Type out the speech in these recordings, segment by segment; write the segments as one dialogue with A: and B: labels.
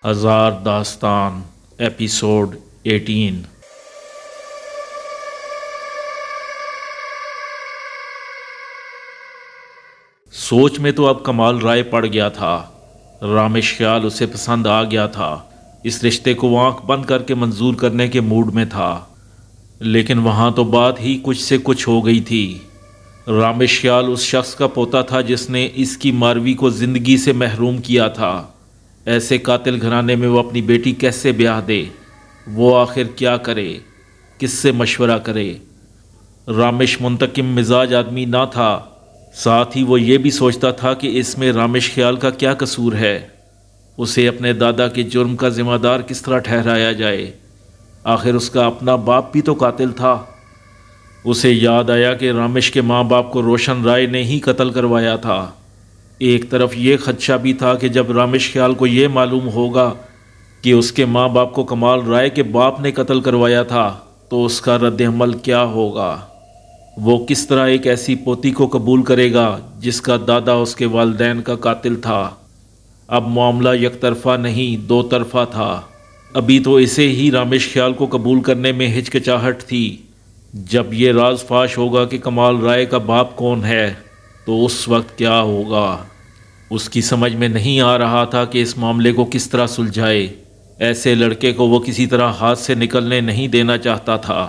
A: ہزار داستان ایپیسوڈ 18۔ سوچ میں تو اب کمال رائے پڑ گیا تھا۔ رامش خیال اسے پسند آ گیا تھا، اس رشتے کو آنکھ بند کر کے منظور کرنے کے موڈ میں تھا، لیکن وہاں تو بات ہی کچھ سے کچھ ہو گئی تھی۔ رامش خیال اس شخص کا پوتا تھا جس نے اس کی ماروی کو زندگی سے محروم کیا تھا۔ ایسے قاتل گھرانے میں وہ اپنی بیٹی کیسے بیاہ دے؟ وہ آخر کیا کرے؟ کس سے مشورہ کرے؟ رامش منتقم مزاج آدمی نہ تھا، ساتھ ہی وہ یہ بھی سوچتا تھا کہ اس میں رامش خیال کا کیا قصور ہے؟ اسے اپنے دادا کے جرم کا ذمہ دار کس طرح ٹھہرایا جائے؟ آخر اس کا اپنا باپ بھی تو قاتل تھا۔ اسے یاد آیا کہ رامش کے ماں باپ کو روشن رائے نے ہی قتل کروایا تھا۔ ایک طرف یہ خدشہ بھی تھا کہ جب رامش خیال کو یہ معلوم ہوگا کہ اس کے ماں باپ کو کمال رائے کے باپ نے قتل کروایا تھا تو اس کا رد عمل کیا ہوگا؟ وہ کس طرح ایک ایسی پوتی کو قبول کرے گا جس کا دادا اس کے والدین کا قاتل تھا؟ اب معاملہ یک طرفہ نہیں، دو طرفہ تھا۔ ابھی تو اسے ہی رامش خیال کو قبول کرنے میں ہچکچاہٹ تھی، جب یہ راز فاش ہوگا کہ کمال رائے کا باپ کون ہے تو اس وقت کیا ہوگا؟ اس کی سمجھ میں نہیں آ رہا تھا کہ اس معاملے کو کس طرح سلجھائے۔ ایسے لڑکے کو وہ کسی طرح ہاتھ سے نکلنے نہیں دینا چاہتا تھا۔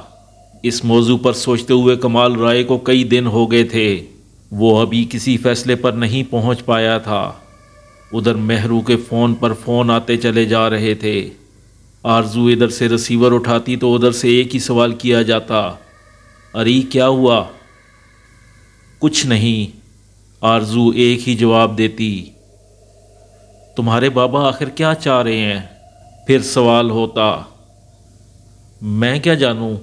A: اس موضوع پر سوچتے ہوئے کمال رائے کو کئی دن ہو گئے تھے، وہ ابھی کسی فیصلے پر نہیں پہنچ پایا تھا۔ ادھر مہرو کے فون پر فون آتے چلے جا رہے تھے۔ آرزو ادھر سے ریسیور اٹھاتی تو ادھر سے ایک ہی سوال کیا جاتا، ارے کیا ہوا؟ کچھ نہیں، آرزو ایک ہی جواب دیتی، تمہارے بابا آخر کیا چاہ رہے ہیں؟ پھر سوال ہوتا، میں کیا جانوں،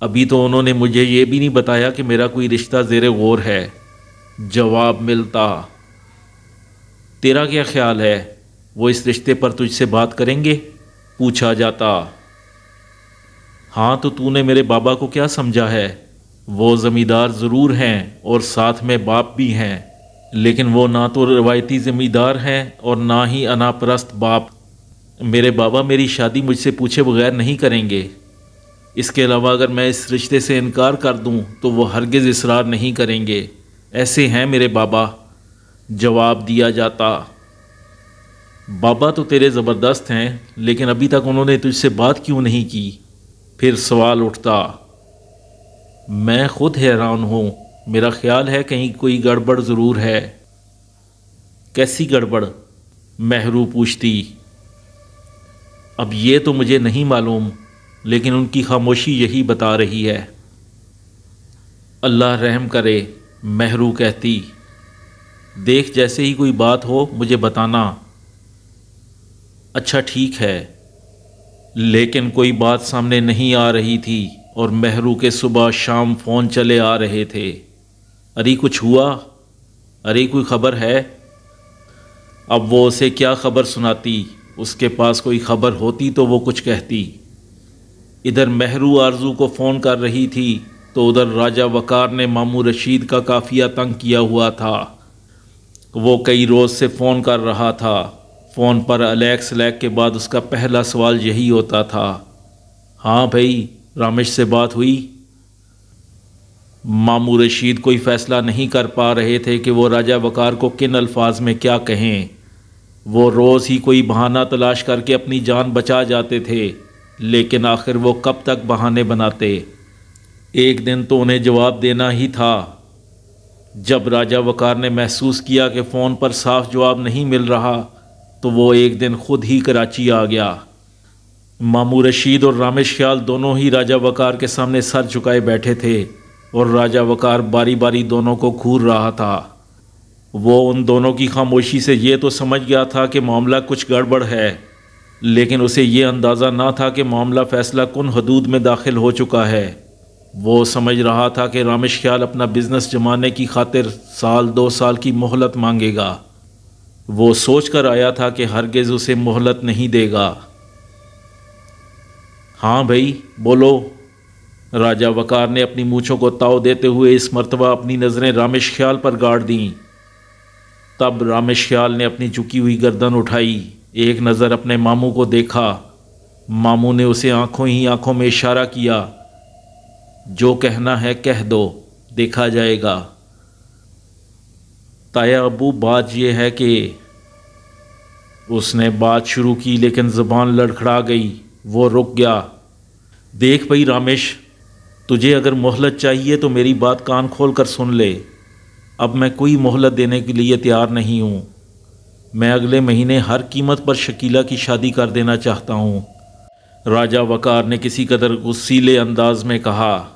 A: ابھی تو انہوں نے مجھے یہ بھی نہیں بتایا کہ میرا کوئی رشتہ زیر غور ہے۔ جواب ملتا، تیرا کیا خیال ہے، وہ اس رشتے پر تجھ سے بات کریں گے؟ پوچھا جاتا، ہاں تو نے میرے بابا کو کیا سمجھا ہے؟ وہ زمیندار ضرور ہیں اور ساتھ میں باپ بھی ہیں، لیکن وہ نہ تو روایتی زمیندار ہیں اور نہ ہی انا پرست باپ۔ میرے بابا میری شادی مجھ سے پوچھے بغیر نہیں کریں گے۔ اس کے علاوہ اگر میں اس رشتے سے انکار کر دوں تو وہ ہرگز اصرار نہیں کریں گے، ایسے ہیں میرے بابا۔ جواب دیا جاتا، بابا تو تیرے زبردست ہیں، لیکن ابھی تک انہوں نے تجھ سے بات کیوں نہیں کی؟ پھر سوال اٹھتا، میں خود حیران ہوں، میرا خیال ہے کہیں کوئی گڑبڑ ضرور ہے۔ کیسی گڑبڑ؟ مہرو پوچھتی۔ اب یہ تو مجھے نہیں معلوم، لیکن ان کی خاموشی یہی بتا رہی ہے۔ اللہ رحم کرے، مہرو کہتی، دیکھ جیسے ہی کوئی بات ہو مجھے بتانا۔ اچھا ٹھیک ہے، لیکن کوئی بات سامنے نہیں آ رہی تھی اور مہرو کے صبح شام فون چلے آ رہے تھے۔ ارے کچھ ہوا؟ ارے کوئی خبر ہے؟ اب وہ اسے کیا خبر سناتی؟ اس کے پاس کوئی خبر ہوتی تو وہ کچھ کہتی۔ ادھر مہرو آرزو کو فون کر رہی تھی تو ادھر راجہ وقار نے ماموں رشید کا قافیہ تنگ کیا ہوا تھا۔ وہ کئی روز سے فون کر رہا تھا۔ فون پر الیکس لیک کے بعد اس کا پہلا سوال یہی ہوتا تھا، ہاں بھائی رامش سے بات ہوئی؟ ماموں رشید کوئی فیصلہ نہیں کر پا رہے تھے کہ وہ راجہ وقار کو کن الفاظ میں کیا کہیں۔ وہ روز ہی کوئی بہانہ تلاش کر کے اپنی جان بچا جاتے تھے، لیکن آخر وہ کب تک بہانے بناتے؟ ایک دن تو انہیں جواب دینا ہی تھا۔ جب راجہ وقار نے محسوس کیا کہ فون پر صاف جواب نہیں مل رہا تو وہ ایک دن خود ہی کراچی آ گیا۔ ماموں رشید اور رامش خیال دونوں ہی راجہ وقار کے سامنے سر جھکائے بیٹھے تھے اور راجہ وقار باری باری دونوں کو گھور رہا تھا۔ وہ ان دونوں کی خاموشی سے یہ تو سمجھ گیا تھا کہ معاملہ کچھ گڑبڑ ہے، لیکن اسے یہ اندازہ نہ تھا کہ معاملہ فیصلہ کن حدود میں داخل ہو چکا ہے۔ وہ سمجھ رہا تھا کہ رامش خیال اپنا بزنس جمانے کی خاطر سال 2 سال کی مہلت مانگے گا۔ وہ سوچ کر آیا تھا کہ ہرگز اسے مہلت نہیں دے گا۔ ہاں بھائی بولو، راجہ وقار نے اپنی مونچھوں کو تاؤ دیتے ہوئے اس مرتبہ اپنی نظریں رامش خیال پر گاڑ دیں۔ تب رامش خیال نے اپنی جھکی ہوئی گردن اٹھائی ایک نظر اپنے ماموں کو دیکھا۔ ماموں نے اسے آنکھوں ہی آنکھوں میں اشارہ کیا، جو کہنا ہے کہہ دو، دیکھا جائے گا۔ تایا ابو بات یہ ہے کہ اس نے بات شروع کی لیکن زبان لڑکھڑا گئی، وہ رک گیا۔ دیکھ بھئی رامش، تجھے اگر مہلت چاہیے تو میری بات کان کھول کر سن لے۔ اب میں کوئی مہلت دینے کے لیے تیار نہیں ہوں۔ میں اگلے مہینے ہر قیمت پر شکیلہ کی شادی کر دینا چاہتا ہوں۔ راجہ وقار نے کسی قدر غصیلے انداز میں کہا۔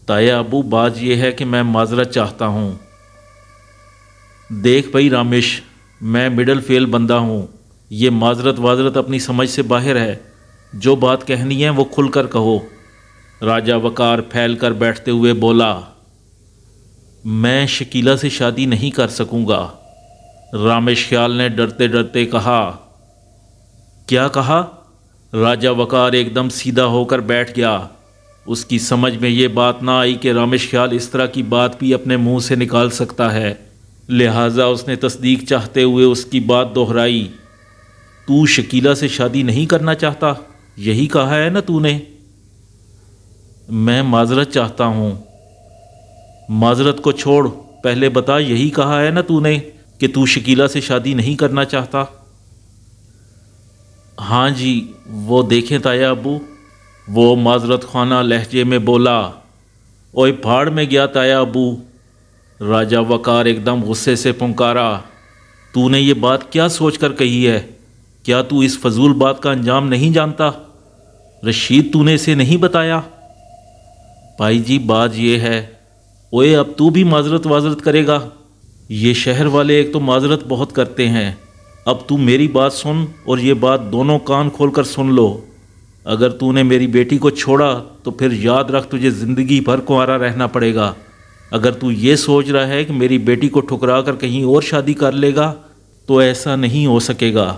A: تایا ابو بات یہ ہے کہ میں معذرت چاہتا ہوں۔ دیکھ بھئی رامش، میں مڈل فیل بندہ ہوں، یہ معذرت اپنی سمجھ سے باہر ہے۔ جو بات کہنی ہے وہ کھل کر کہو۔ راجہ وقار پھیل کر بیٹھتے ہوئے بولا، میں شکیلہ سے شادی نہیں کر سکوں گا۔ رامش خیال نے ڈرتے ڈرتے کہا۔ کیا کہا؟ راجہ وقار ایک دم سیدھا ہو کر بیٹھ گیا۔ اس کی سمجھ میں یہ بات نہ آئی کہ رامش خیال اس طرح کی بات بھی اپنے منہ سے نکال سکتا ہے، لہٰذا اس نے تصدیق چاہتے ہوئے اس کی بات دہرائی۔ تو شکیلہ سے شادی نہیں کرنا چاہتا، یہی کہا ہے نا تو نے؟ میں معذرت چاہتا ہوں۔ معذرت کو چھوڑ، پہلے بتا، یہی کہا ہے نا تو نے کہ تو شکیلہ سے شادی نہیں کرنا چاہتا؟ ہاں جی، وہ دیکھیں تایا ابو، وہ معذرت خانہ لہجے میں بولا۔ اوئے پھاڑ میں گیا تایا ابو، راجہ وقار ایک دم غصے سے پنکارا۔ تو نے یہ بات کیا سوچ کر کہی ہے؟ کیا تو اس فضول بات کا انجام نہیں جانتا؟ رشید تو نے اسے نہیں بتایا؟ بھائی جی بات یہ ہے، اوئے اب تو بھی معذرت کرے گا؟ یہ شہر والے ایک تو معذرت بہت کرتے ہیں، اب تو میری بات سن اور یہ بات دونوں کان کھول کر سن لو۔ اگر تو نے میری بیٹی کو چھوڑا تو پھر یاد رکھ تجھے زندگی بھر کنوارا رہنا پڑے گا۔ اگر تو یہ سوچ رہا ہے کہ میری بیٹی کو ٹھکرا کر کہیں اور شادی کر لے گا تو ایسا نہیں ہو سکے گا۔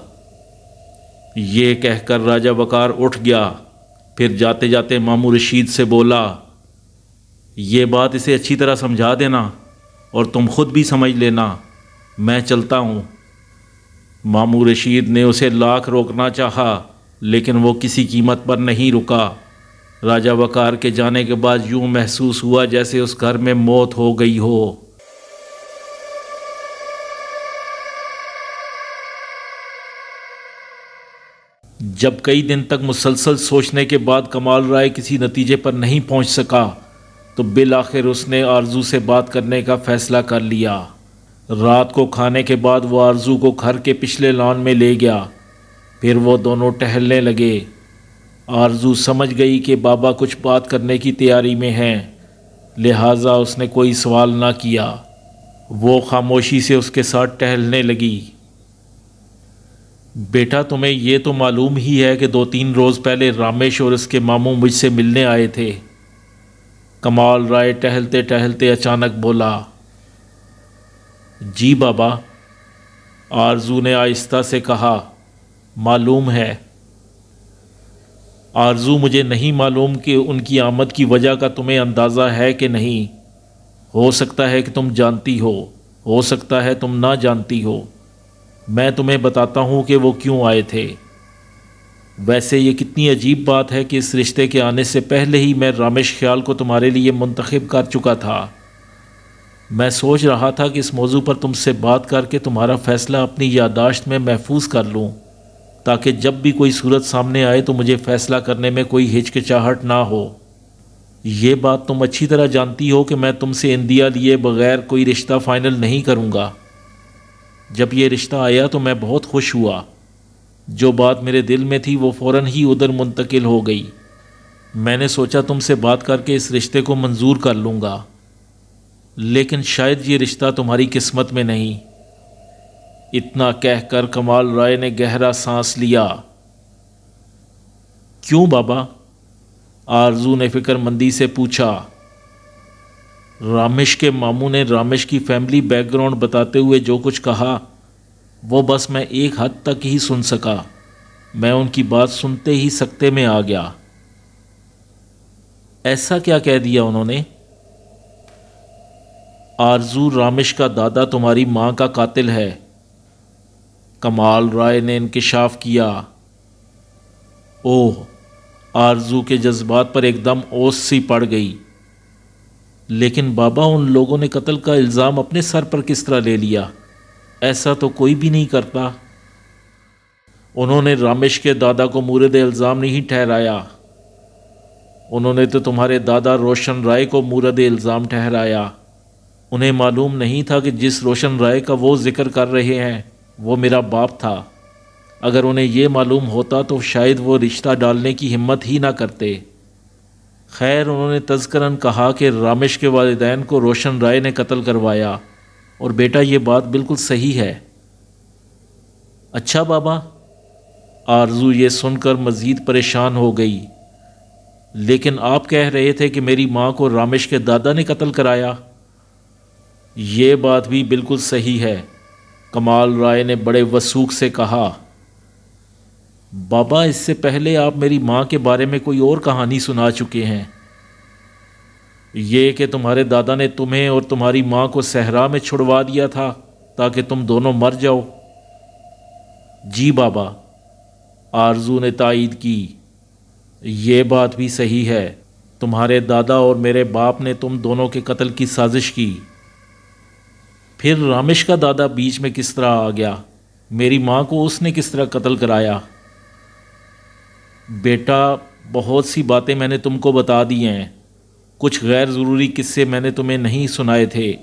A: یہ کہہ کر راجہ وقار اٹھ گیا، پھر جاتے جاتے ماموں رشید سے بولا، یہ بات اسے اچھی طرح سمجھا دینا اور تم خود بھی سمجھ لینا، میں چلتا ہوں۔ ماموں رشید نے اسے لاکھ روکنا چاہا لیکن وہ کسی قیمت پر نہیں رکا۔ راجہ وقار کے جانے کے بعد یوں محسوس ہوا جیسے اس گھر میں موت ہو گئی ہو۔ جب کئی دن تک مسلسل سوچنے کے بعد کمال رائے کسی نتیجے پر نہیں پہنچ سکا تو بالآخر اس نے آرزو سے بات کرنے کا فیصلہ کر لیا۔ رات کو کھانے کے بعد وہ آرزو کو گھر کے پچھلے لان میں لے گیا، پھر وہ دونوں ٹہلنے لگے۔ آرزو سمجھ گئی کہ بابا کچھ بات کرنے کی تیاری میں ہیں، لہٰذا اس نے کوئی سوال نہ کیا، وہ خاموشی سے اس کے ساتھ ٹہلنے لگی۔ بیٹا تمہیں یہ تو معلوم ہی ہے کہ 2-3 روز پہلے رامش اور اس کے ماموں مجھ سے ملنے آئے تھے۔ کمال رائے ٹہلتے ٹہلتے اچانک بولا۔ جی بابا، آرزو نے آہستہ سے کہا، معلوم ہے۔ آرزو مجھے نہیں معلوم کہ ان کی آمد کی وجہ کا تمہیں اندازہ ہے کہ نہیں، ہو سکتا ہے کہ تم جانتی ہو سکتا ہے تم نہ جانتی ہو۔ میں تمہیں بتاتا ہوں کہ وہ کیوں آئے تھے۔ ویسے یہ کتنی عجیب بات ہے کہ اس رشتے کے آنے سے پہلے ہی میں رامش خیال کو تمہارے لیے منتخب کر چکا تھا۔ میں سوچ رہا تھا کہ اس موضوع پر تم سے بات کر کے تمہارا فیصلہ اپنی یادداشت میں محفوظ کر لوں، تاکہ جب بھی کوئی صورت سامنے آئے تو مجھے فیصلہ کرنے میں کوئی ہچکچاہٹ نہ ہو۔ یہ بات تم اچھی طرح جانتی ہو کہ میں تم سے اندیا لیے بغیر کوئی رشتہ فائنل نہیں کروں گا۔ جب یہ رشتہ آیا تو میں بہت خوش ہوا۔ جو بات میرے دل میں تھی وہ فوراً ہی ادھر منتقل ہو گئی۔ میں نے سوچا تم سے بات کر کے اس رشتے کو منظور کر لوں گا، لیکن شاید یہ رشتہ تمہاری قسمت میں نہیں۔ اتنا کہہ کر کمال رائے نے گہرا سانس لیا۔ کیوں بابا؟ آرزو نے فکر مندی سے پوچھا۔ رامش کے ماموں نے رامش کی فیملی بیک گراؤنڈ بتاتے ہوئے جو کچھ کہا وہ بس میں ایک حد تک ہی سن سکا۔ میں ان کی بات سنتے ہی سکتے میں آ گیا۔ ایسا کیا کہہ دیا انہوں نے؟ آرزو، رامش کا دادا تمہاری ماں کا قاتل ہے۔ کمال رائے نے انکشاف کیا۔ اوہ! آرزو کے جذبات پر ایک دم اوس سی پڑ گئی۔ لیکن بابا، ان لوگوں نے قتل کا الزام اپنے سر پر کس طرح لے لیا؟ ایسا تو کوئی بھی نہیں کرتا۔ انہوں نے رامش کے دادا کو مورد الزام نہیں ٹھہرایا، انہوں نے تو تمہارے دادا روشن رائے کو مورد الزام ٹھہرایا۔ انہیں معلوم نہیں تھا کہ جس روشن رائے کا وہ ذکر کر رہے ہیں وہ میرا باپ تھا۔ اگر انہیں یہ معلوم ہوتا تو شاید وہ رشتہ ڈالنے کی ہمت ہی نہ کرتے۔ خیر، انہوں نے تذکراً کہا کہ رامش کے والدین کو روشن رائے نے قتل کروایا، اور بیٹا یہ بات بالکل صحیح ہے۔ اچھا بابا، آرزو یہ سن کر مزید پریشان ہو گئی۔ لیکن آپ کہہ رہے تھے کہ میری ماں کو رامش کے دادا نے قتل کرایا۔ یہ بات بھی بالکل صحیح ہے، کمال رائے نے بڑے وثوق سے کہا۔ بابا، اس سے پہلے آپ میری ماں کے بارے میں کوئی اور کہانی سنا چکے ہیں، یہ کہ تمہارے دادا نے تمہیں اور تمہاری ماں کو صحرا میں چھڑوا دیا تھا تاکہ تم دونوں مر جاؤ۔ جی بابا، آرزو نے تائید کی۔ یہ بات بھی صحیح ہے، تمہارے دادا اور میرے باپ نے تم دونوں کے قتل کی سازش کی۔ پھر رامش کا دادا بیچ میں کس طرح آ گیا؟ میری ماں کو اس نے کس طرح قتل کرایا؟ بیٹا، بہت سی باتیں میں نے تم کو بتا دی ہیں، کچھ غیر ضروری قصے میں نے تمہیں نہیں سنائے تھے۔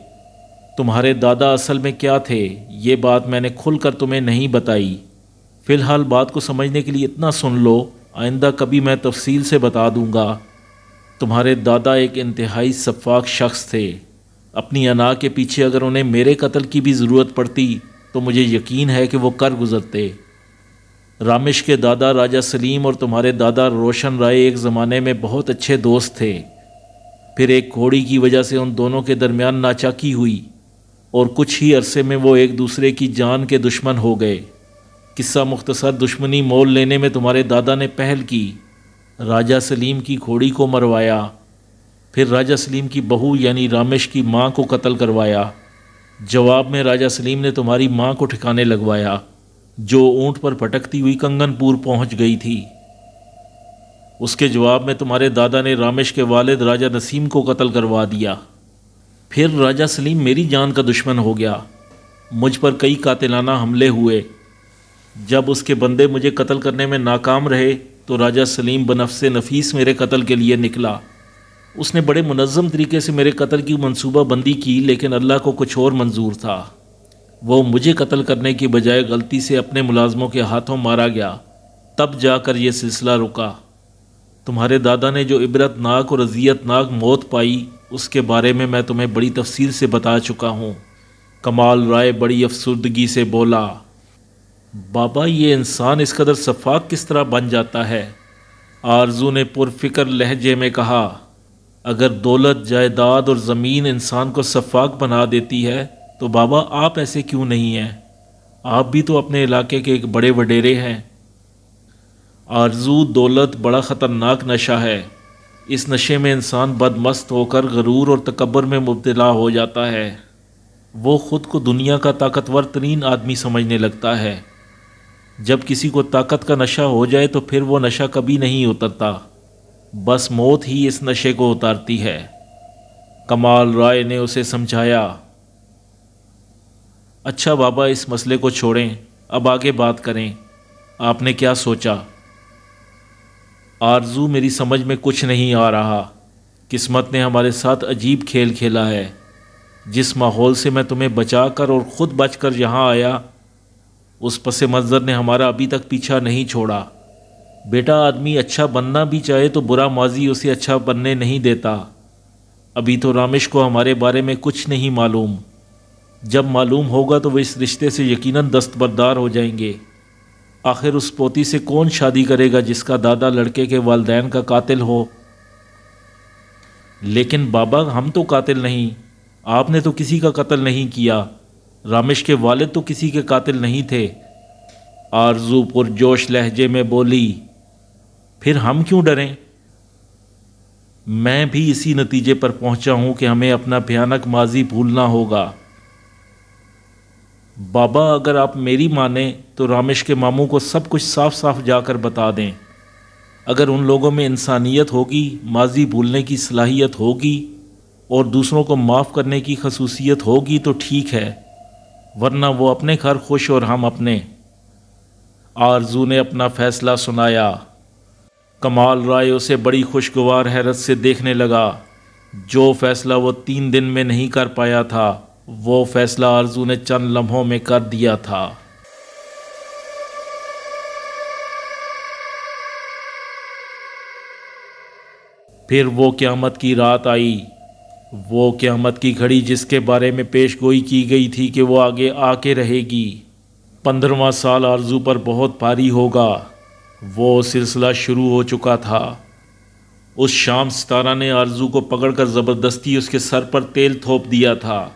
A: تمہارے دادا اصل میں کیا تھے یہ بات میں نے کھل کر تمہیں نہیں بتائی۔ فی الحال بات کو سمجھنے کے لیے اتنا سن لو، آئندہ کبھی میں تفصیل سے بتا دوں گا۔ تمہارے دادا ایک انتہائی سفاک شخص تھے، اپنی انا کے پیچھے اگر انہیں میرے قتل کی بھی ضرورت پڑتی تو مجھے یقین ہے کہ وہ کر گزرتے۔ رامش کے دادا راجہ سلیم اور تمہارے دادا روشن رائے ایک زمانے میں بہت اچھے دوست تھے، پھر ایک گھوڑی کی وجہ سے ان دونوں کے درمیان ناچاکی ہوئی اور کچھ ہی عرصے میں وہ ایک دوسرے کی جان کے دشمن ہو گئے۔ قصہ مختصر، دشمنی مول لینے میں تمہارے دادا نے پہل کی، راجہ سلیم کی گھوڑی کو مروایا، پھر راجہ سلیم کی بہو یعنی رامش کی ماں کو قتل کروایا۔ جواب میں راجہ سلیم نے تمہاری ماں کو ٹھکانے لگوایا، جو اونٹ پر پھٹکتی ہوئی کنگن پور پہنچ گئی تھی۔ اس کے جواب میں تمہارے دادا نے رامش کے والد راجہ نسیم کو قتل کروا دیا۔ پھر راجہ سلیم میری جان کا دشمن ہو گیا، مجھ پر کئی قاتلانہ حملے ہوئے۔ جب اس کے بندے مجھے قتل کرنے میں ناکام رہے تو راجہ سلیم بنفس نفیس میرے قتل کے لیے نکلا۔ اس نے بڑے منظم طریقے سے میرے قتل کی منصوبہ بندی کی، لیکن اللہ کو کچھ اور منظور تھا۔ وہ مجھے قتل کرنے کی بجائے غلطی سے اپنے ملازموں کے ہاتھوں مارا گیا، تب جا کر یہ سلسلہ رکا۔ تمہارے دادا نے جو عبرت ناک اور اذیت ناک موت پائی اس کے بارے میں تمہیں بڑی تفصیل سے بتا چکا ہوں۔ کمال رائے بڑی افسردگی سے بولا۔ بابا، یہ انسان اس قدر سفاک کس طرح بن جاتا ہے؟ آرزو نے پرفکر لہجے میں کہا۔ اگر دولت، جائیداد اور زمین انسان کو سفاک بنا دیتی ہے تو بابا آپ ایسے کیوں نہیں ہیں؟ آپ بھی تو اپنے علاقے کے ایک بڑے وڈیرے ہیں۔ آرزو، دولت بڑا خطرناک نشہ ہے، اس نشے میں انسان بدمست ہو کر غرور اور تکبر میں مبتلا ہو جاتا ہے۔ وہ خود کو دنیا کا طاقتور ترین آدمی سمجھنے لگتا ہے۔ جب کسی کو طاقت کا نشہ ہو جائے تو پھر وہ نشہ کبھی نہیں اترتا، بس موت ہی اس نشے کو اتارتی ہے۔ کمال رائے نے اسے سمجھایا۔ اچھا بابا، اس مسئلے کو چھوڑیں، اب آگے بات کریں، آپ نے کیا سوچا؟ آرزو، میری سمجھ میں کچھ نہیں آ رہا، قسمت نے ہمارے ساتھ عجیب کھیل کھیلا ہے۔ جس ماحول سے میں تمہیں بچا کر اور خود بچ کر یہاں آیا، اس پس منظر نے ہمارا ابھی تک پیچھا نہیں چھوڑا۔ بیٹا، آدمی اچھا بننا بھی چاہے تو برا ماضی اسے اچھا بننے نہیں دیتا۔ ابھی تو رامش کو ہمارے بارے میں کچھ نہیں معلوم، جب معلوم ہوگا تو وہ اس رشتے سے یقیناً دستبردار ہو جائیں گے۔ آخر اس پوتی سے کون شادی کرے گا جس کا دادا لڑکے کے والدین کا قاتل ہو؟ لیکن بابا، ہم تو قاتل نہیں، آپ نے تو کسی کا قتل نہیں کیا، رامش کے والد تو کسی کے قاتل نہیں تھے۔ آرزو پرجوش لہجے میں بولی۔ پھر ہم کیوں ڈریں؟ میں بھی اسی نتیجے پر پہنچا ہوں کہ ہمیں اپنا بھیانک ماضی بھولنا ہوگا۔ بابا اگر آپ میری مانیں تو رامش کے ماموں کو سب کچھ صاف صاف جا کر بتا دیں۔ اگر ان لوگوں میں انسانیت ہوگی، ماضی بھولنے کی صلاحیت ہوگی اور دوسروں کو معاف کرنے کی خصوصیت ہوگی تو ٹھیک ہے، ورنہ وہ اپنے گھر خوش اور ہم اپنے۔ آرزو نے اپنا فیصلہ سنایا۔ کمال رائے اسے بڑی خوشگوار حیرت سے دیکھنے لگا۔ جو فیصلہ وہ 3 دن میں نہیں کر پایا تھا، وہ فیصلہ آرزو نے چند لمحوں میں کر دیا تھا۔ پھر وہ قیامت کی رات آئی، وہ قیامت کی گھڑی جس کے بارے میں پیش گوئی کی گئی تھی کہ وہ آگے آ کے رہے گی۔ 15واں سال آرزو پر بہت بھاری ہوگا۔ وہ سلسلہ شروع ہو چکا تھا۔ اس شام ستارہ نے آرزو کو پکڑ کر زبردستی اس کے سر پر تیل تھوپ دیا تھا۔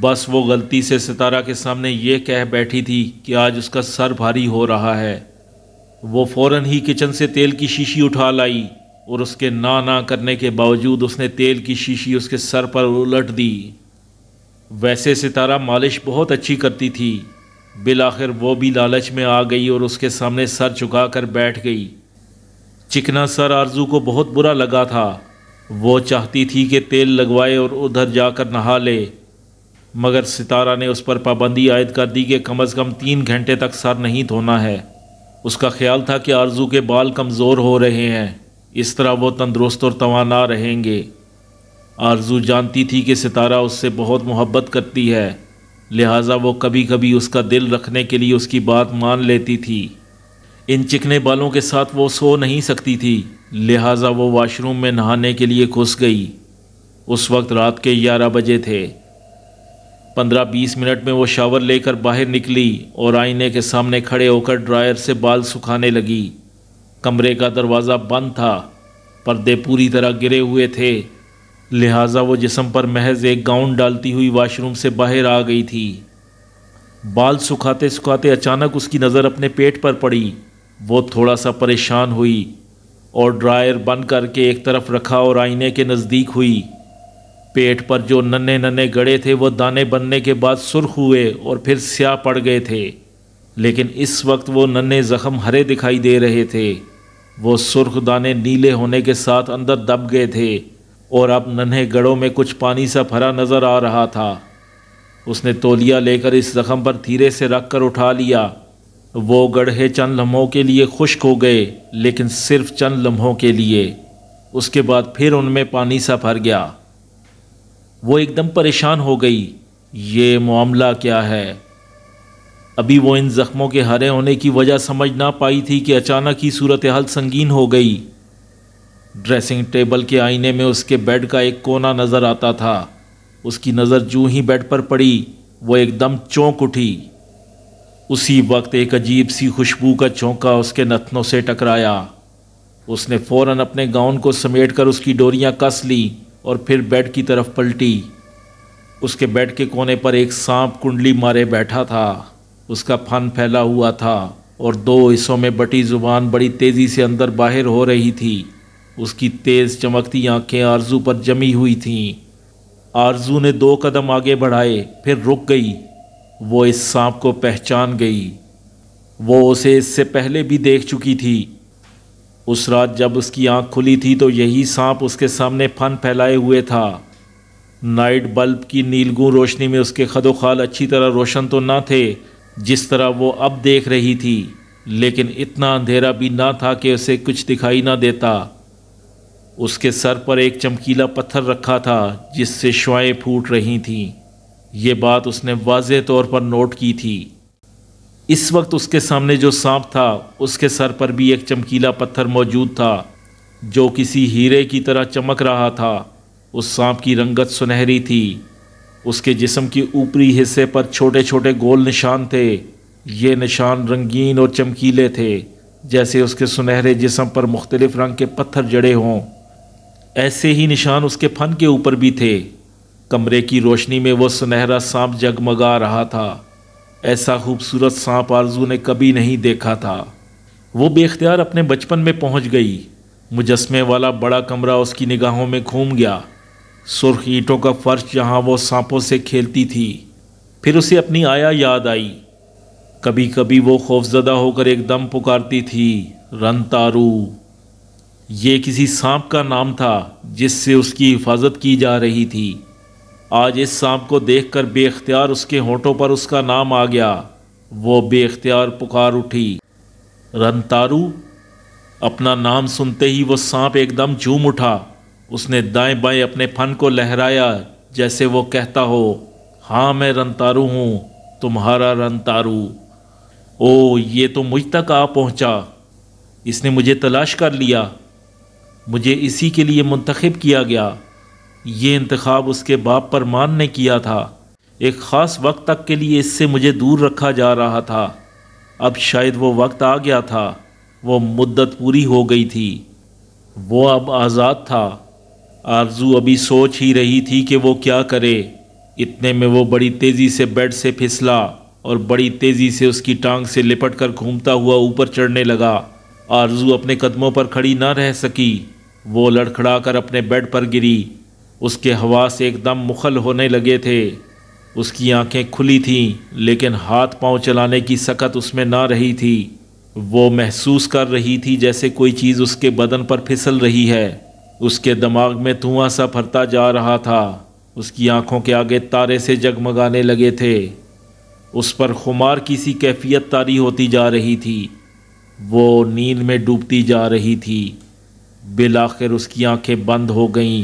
A: بس وہ غلطی سے ستارہ کے سامنے یہ کہہ بیٹھی تھی کہ آج اس کا سر بھاری ہو رہا ہے۔ وہ فوراً ہی کچن سے تیل کی شیشی اٹھا لائی اور اس کے نہ کرنے کے باوجود اس نے تیل کی شیشی اس کے سر پر الٹ دی۔ ویسے ستارہ مالش بہت اچھی کرتی تھی۔ بالآخر وہ بھی لالچ میں آ گئی اور اس کے سامنے سر جھکا کر بیٹھ گئی۔ چکنا سر آرزو کو بہت برا لگا تھا۔ وہ چاہتی تھی کہ تیل لگوائے اور ادھر جا کر نہا لے، مگر ستارہ نے اس پر پابندی عائد کر دی کہ کم از کم 3 گھنٹے تک سر نہیں دھونا ہے۔ اس کا خیال تھا کہ آرزو کے بال کمزور ہو رہے ہیں، اس طرح وہ تندرست اور توانا رہیں گے۔ آرزو جانتی تھی کہ ستارہ اس سے بہت محبت کرتی ہے، لہٰذا وہ کبھی کبھی اس کا دل رکھنے کے لیے اس کی بات مان لیتی تھی۔ ان چکنے بالوں کے ساتھ وہ سو نہیں سکتی تھی، لہٰذا وہ واش روم میں نہانے کے لیے گھس گئی۔ اس وقت رات کے 11 بجے تھے۔ 15-20 منٹ میں وہ شاور لے کر باہر نکلی اور آئینے کے سامنے کھڑے ہو کر ڈرائر سے بال سکھانے لگی۔ کمرے کا دروازہ بند تھا، پردے پوری طرح گرے ہوئے تھے، لہٰذا وہ جسم پر محض ایک گاؤن ڈالتی ہوئی واش روم سے باہر آ گئی تھی۔ بال سکھاتے سکھاتے اچانک اس کی نظر اپنے پیٹ پر پڑی۔ وہ تھوڑا سا پریشان ہوئی اور ڈرائر بند کر کے ایک طرف رکھا اور آئینے کے نزدیک ہوئی۔ پیٹ پر جو ننھے گڑے تھے وہ دانے بننے کے بعد سرخ ہوئے اور پھر سیاہ پڑ گئے تھے، لیکن اس وقت وہ ننھے زخم ہرے دکھائی دے رہے تھے۔ وہ سرخ دانے نیلے ہونے کے ساتھ اندر دب گئے تھے اور اب ننھے گڑوں میں کچھ پانی سا بھرا نظر آ رہا تھا۔ اس نے تولیہ لے کر اس زخم پر دھیرے سے رکھ کر اٹھا لیا۔ وہ گڑھے چند لمحوں کے لیے خشک ہو گئے، لیکن صرف چند لمحوں کے لیے۔ اس کے بعد پھر ان میں پانی سا بھر گیا۔ وہ ایک دم پریشان ہو گئی، یہ معاملہ کیا ہے؟ ابھی وہ ان زخموں کے ہرے ہونے کی وجہ سمجھ نہ پائی تھی کہ اچانک ہی صورتحال سنگین ہو گئی۔ ڈریسنگ ٹیبل کے آئینے میں اس کے بیڈ کا ایک کونا نظر آتا تھا۔ اس کی نظر جو ہی بیڈ پر پڑی، وہ ایک دم چونک اٹھی۔ اسی وقت ایک عجیب سی خوشبو کا چونکا اس کے نتنوں سے ٹکرایا۔ اس نے فوراً اپنے گاؤن کو سمیٹ کر اس کی ڈوریاں کس لی اور پھر بیڈ کی طرف پلٹی۔ اس کے بیڈ کے کونے پر ایک سانپ کنڈلی مارے بیٹھا تھا۔ اس کا پھن پھیلا ہوا تھا اور 2 حصوں میں بٹی زبان بڑی تیزی سے اندر باہر ہو رہی تھی۔ اس کی تیز چمکتی آنکھیں آرزو پر جمی ہوئی تھیں۔ آرزو نے 2 قدم آگے بڑھائے، پھر رک گئی۔ وہ اس سانپ کو پہچان گئی۔ وہ اسے اس سے پہلے بھی دیکھ چکی تھی۔ اس رات جب اس کی آنکھ کھلی تھی تو یہی سانپ اس کے سامنے پھن پھیلائے ہوئے تھا۔ نائٹ بلب کی نیلگوں روشنی میں اس کے خد و خال اچھی طرح روشن تو نہ تھے جس طرح وہ اب دیکھ رہی تھی، لیکن اتنا اندھیرا بھی نہ تھا کہ اسے کچھ دکھائی نہ دیتا۔ اس کے سر پر ایک چمکیلا پتھر رکھا تھا جس سے شعاعیں پھوٹ رہی تھیں۔ یہ بات اس نے واضح طور پر نوٹ کی تھی۔ اس وقت اس کے سامنے جو سانپ تھا، اس کے سر پر بھی ایک چمکیلا پتھر موجود تھا جو کسی ہیرے کی طرح چمک رہا تھا۔ اس سانپ کی رنگت سنہری تھی۔ اس کے جسم کے اوپری حصے پر چھوٹے چھوٹے گول نشان تھے۔ یہ نشان رنگین اور چمکیلے تھے، جیسے اس کے سنہرے جسم پر مختلف رنگ کے پتھر جڑے ہوں۔ ایسے ہی نشان اس کے پھن کے اوپر بھی تھے۔ کمرے کی روشنی میں وہ سنہرا سانپ جگمگا رہا تھا۔ ایسا خوبصورت سانپ آرزو نے کبھی نہیں دیکھا تھا۔ وہ بے اختیار اپنے بچپن میں پہنچ گئی۔ مجسمے والا بڑا کمرہ اس کی نگاہوں میں گھوم گیا۔ سرخ اینٹوں کا فرش جہاں وہ سانپوں سے کھیلتی تھی، پھر اسے اپنی آیا یاد آئی۔ کبھی کبھی وہ خوفزدہ ہو کر ایک دم پکارتی تھی، رنتارو۔ یہ کسی سانپ کا نام تھا جس سے اس کی حفاظت کی جا رہی تھی۔ آج اس سانپ کو دیکھ کر بے اختیار اس کے ہونٹوں پر اس کا نام آ گیا۔ وہ بے اختیار پکار اٹھی، رنتارو۔ اپنا نام سنتے ہی وہ سانپ ایک دم جھوم اٹھا۔ اس نے دائیں بائیں اپنے پھن کو لہرایا جیسے وہ کہتا ہو، ہاں میں رنتارو ہوں، تمہارا رنتارو۔ او، یہ تو مجھ تک آ پہنچا۔ اس نے مجھے تلاش کر لیا۔ مجھے اسی کے لیے منتخب کیا گیا۔ یہ انتخاب اس کے باپ پر مان نے کیا تھا۔ ایک خاص وقت تک کے لیے اس سے مجھے دور رکھا جا رہا تھا۔ اب شاید وہ وقت آ گیا تھا، وہ مدت پوری ہو گئی تھی، وہ اب آزاد تھا۔ آرزو ابھی سوچ ہی رہی تھی کہ وہ کیا کرے، اتنے میں وہ بڑی تیزی سے بیڈ سے پھسلا اور بڑی تیزی سے اس کی ٹانگ سے لپٹ کر گھومتا ہوا اوپر چڑھنے لگا۔ آرزو اپنے قدموں پر کھڑی نہ رہ سکی، وہ لڑکھڑا کر اپنے بیڈ پر گری۔ اس کے حواس ایک دم مخل ہونے لگے تھے۔ اس کی آنکھیں کھلی تھیں لیکن ہاتھ پاؤں چلانے کی سکت اس میں نہ رہی تھی۔ وہ محسوس کر رہی تھی جیسے کوئی چیز اس کے بدن پر پھسل رہی ہے۔ اس کے دماغ میں دھواں سا بھرتا جا رہا تھا۔ اس کی آنکھوں کے آگے تارے سے جگمگانے لگے تھے۔ اس پر خمار کی سی کیفیت طاری ہوتی جا رہی تھی۔ وہ نیند میں ڈوبتی جا رہی تھی۔ بالآخر اس کی آنکھیں بند ہو گئیں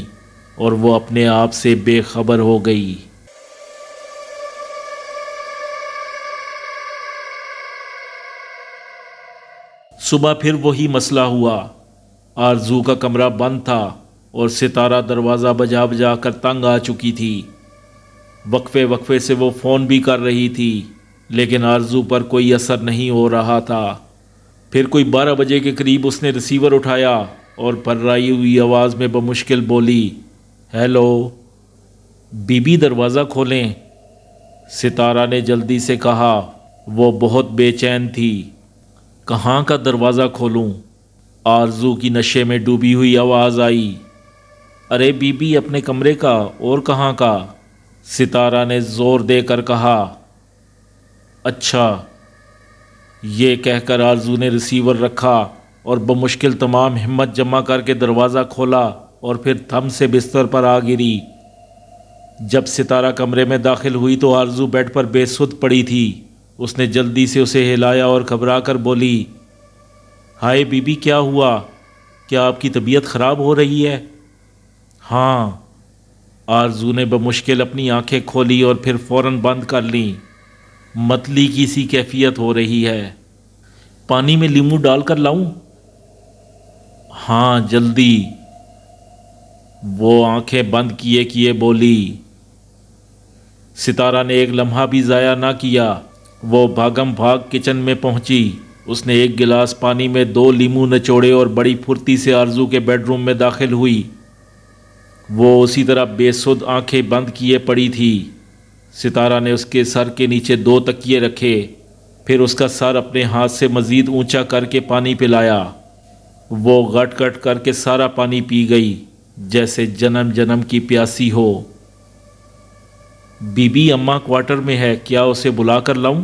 A: اور وہ اپنے آپ سے بے خبر ہو گئی۔ صبح پھر وہی مسئلہ ہوا۔ آرزو کا کمرہ بند تھا اور ستارہ دروازہ بجا بجا کر تنگ آ چکی تھی۔ وقفے وقفے سے وہ فون بھی کر رہی تھی لیکن آرزو پر کوئی اثر نہیں ہو رہا تھا۔ پھر کوئی 12 بجے کے قریب اس نے ریسیور اٹھایا اور بھررائی ہوئی آواز میں بمشکل بولی، ہیلو بی بی، دروازہ کھولیں۔ ستارہ نے جلدی سے کہا۔ وہ بہت بے چین تھی۔ کہاں کا دروازہ کھولوں؟ آرزو کی نشے میں ڈوبی ہوئی آواز آئی۔ ارے بی بی، اپنے کمرے کا، اور کہاں کا؟ ستارہ نے زور دے کر کہا۔ اچھا۔ یہ کہہ کر آرزو نے ریسیور رکھا اور بمشکل تمام ہمت جمع کر کے دروازہ کھولا اور پھر تھم سے بستر پر آ گری۔ جب ستارہ کمرے میں داخل ہوئی تو آرزو بیڈ پر بے سدھ پڑی تھی۔ اس نے جلدی سے اسے ہلایا اور گھبرا کر بولی، ہائے بی بی، کیا ہوا؟ کیا آپ کی طبیعت خراب ہو رہی ہے؟ ہاں۔ آرزو نے بمشکل اپنی آنکھیں کھولی اور پھر فوراً بند کر لیں۔ متلی کی سی کیفیت ہو رہی ہے۔ پانی میں لیموں ڈال کر لاؤں؟ ہاں جلدی۔ وہ آنکھیں بند کیے کیے بولی۔ ستارہ نے ایک لمحہ بھی ضائع نہ کیا۔ وہ بھاگم بھاگ کچن میں پہنچی۔ اس نے ایک گلاس پانی میں 2 لیموں نچوڑے اور بڑی پھرتی سے آرزو کے بیڈ روم میں داخل ہوئی۔ وہ اسی طرح بے سدھ آنکھیں بند کیے پڑی تھی۔ ستارہ نے اس کے سر کے نیچے 2 تکیے رکھے، پھر اس کا سر اپنے ہاتھ سے مزید اونچا کر کے پانی پلایا۔ وہ گٹ گٹ کر کے سارا پانی پی گئی جیسے جنم جنم کی پیاسی ہو۔ بی بی، اماں کوارٹر میں ہے، کیا اسے بلا کر لاؤں؟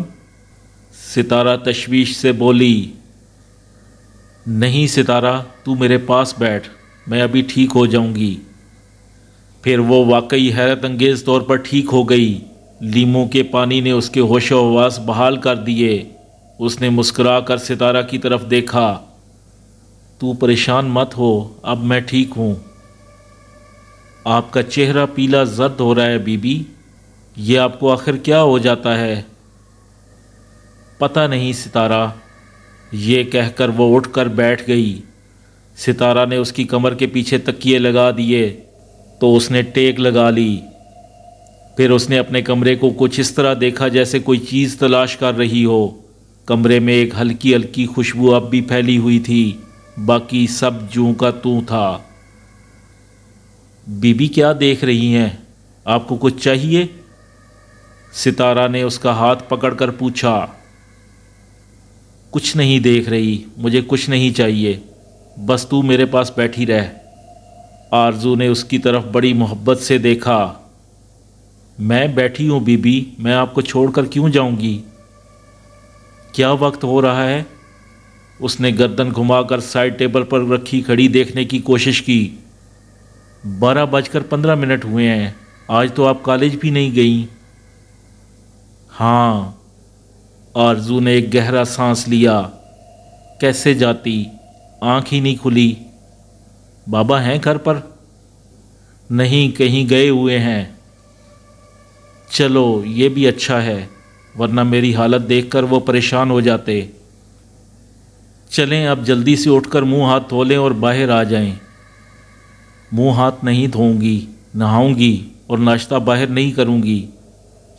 A: ستارہ تشویش سے بولی۔ نہیں ستارہ، تو میرے پاس بیٹھ، میں ابھی ٹھیک ہو جاؤں گی۔ پھر وہ واقعی حیرت انگیز طور پر ٹھیک ہو گئی۔ لیموں کے پانی نے اس کے ہوش و حواس بحال کر دیے۔ اس نے مسکرا کر ستارہ کی طرف دیکھا۔ تو پریشان مت ہو، اب میں ٹھیک ہوں۔ آپ کا چہرہ پیلا زرد ہو رہا ہے بی بی، یہ آپ کو آخر کیا ہو جاتا ہے؟ پتہ نہیں ستارہ۔ یہ کہہ کر وہ اٹھ کر بیٹھ گئی۔ ستارہ نے اس کی کمر کے پیچھے تکیے لگا دیے تو اس نے ٹیک لگا لی۔ پھر اس نے اپنے کمرے کو کچھ اس طرح دیکھا جیسے کوئی چیز تلاش کر رہی ہو۔ کمرے میں ایک ہلکی ہلکی خوشبو اب بھی پھیلی ہوئی تھی، باقی سب جوں کا توں تھا۔ بی بی، کیا دیکھ رہی ہیں؟ آپ کو کچھ چاہیے؟ ستارہ نے اس کا ہاتھ پکڑ کر پوچھا۔ کچھ نہیں دیکھ رہی، مجھے کچھ نہیں چاہیے، بس تو میرے پاس بیٹھی رہ۔ آرزو نے اس کی طرف بڑی محبت سے دیکھا۔ میں بیٹھی ہوں بیوی، میں آپ کو چھوڑ کر کیوں جاؤں گی؟ کیا وقت ہو رہا ہے؟ اس نے گردن گھما کر سائڈ ٹیبل پر رکھی گھڑی دیکھنے کی کوشش کی۔ 12:15 ہوئے ہیں۔ آج تو آپ کالج بھی نہیں گئیں۔ ہاں۔ آرزو نے ایک گہرا سانس لیا۔ کیسے جاتی؟ آنکھ ہی نہیں کھلی۔ بابا ہیں گھر پر؟ نہیں، کہیں گئے ہوئے ہیں۔ چلو یہ بھی اچھا ہے، ورنہ میری حالت دیکھ کر وہ پریشان ہو جاتے۔ چلیں اب جلدی سے اٹھ کر منہ ہاتھ دھو لیں اور باہر آ جائیں۔ منہ ہاتھ نہیں دھوؤں گی، نہاؤں گی اور ناشتہ باہر نہیں کروں گی،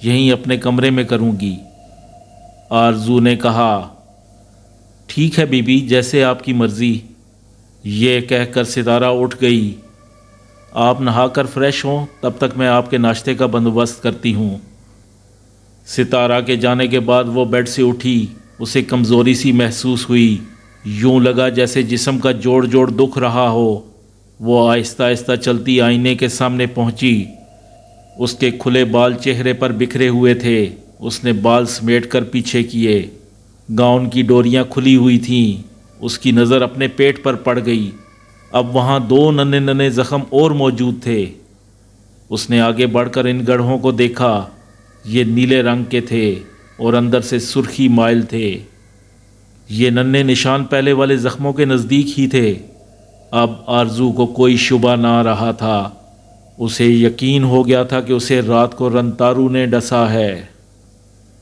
A: یہیں اپنے کمرے میں کروں گی، آرزو نے کہا۔ ٹھیک ہے بی بی، جیسے آپ کی مرضی۔ یہ کہہ کر ستارہ اٹھ گئی۔ آپ نہا کر فریش ہوں، تب تک میں آپ کے ناشتے کا بندوبست کرتی ہوں۔ ستارہ کے جانے کے بعد وہ بیڈ سے اٹھی۔ اسے کمزوری سی محسوس ہوئی، یوں لگا جیسے جسم کا جوڑ جوڑ دکھ رہا ہو۔ وہ آہستہ آہستہ چلتی آئینے کے سامنے پہنچی۔ اس کے کھلے بال چہرے پر بکھرے ہوئے تھے۔ اس نے بال سمیٹ کر پیچھے کیے۔ گاؤن کی ڈوریاں کھلی ہوئی تھیں۔ اس کی نظر اپنے پیٹ پر پڑ گئی۔ اب وہاں 2 ننھے ننھے زخم اور موجود تھے۔ اس نے آگے بڑھ کر ان گڑھوں کو دیکھا۔ یہ نیلے رنگ کے تھے اور اندر سے سرخی مائل تھے۔ یہ ننھے نشان پہلے والے زخموں کے نزدیک ہی تھے۔ اب آرزو کو کوئی شبہ نہ رہا تھا۔ اسے یقین ہو گیا تھا کہ اسے رات کو رنتارو نے ڈسا ہے۔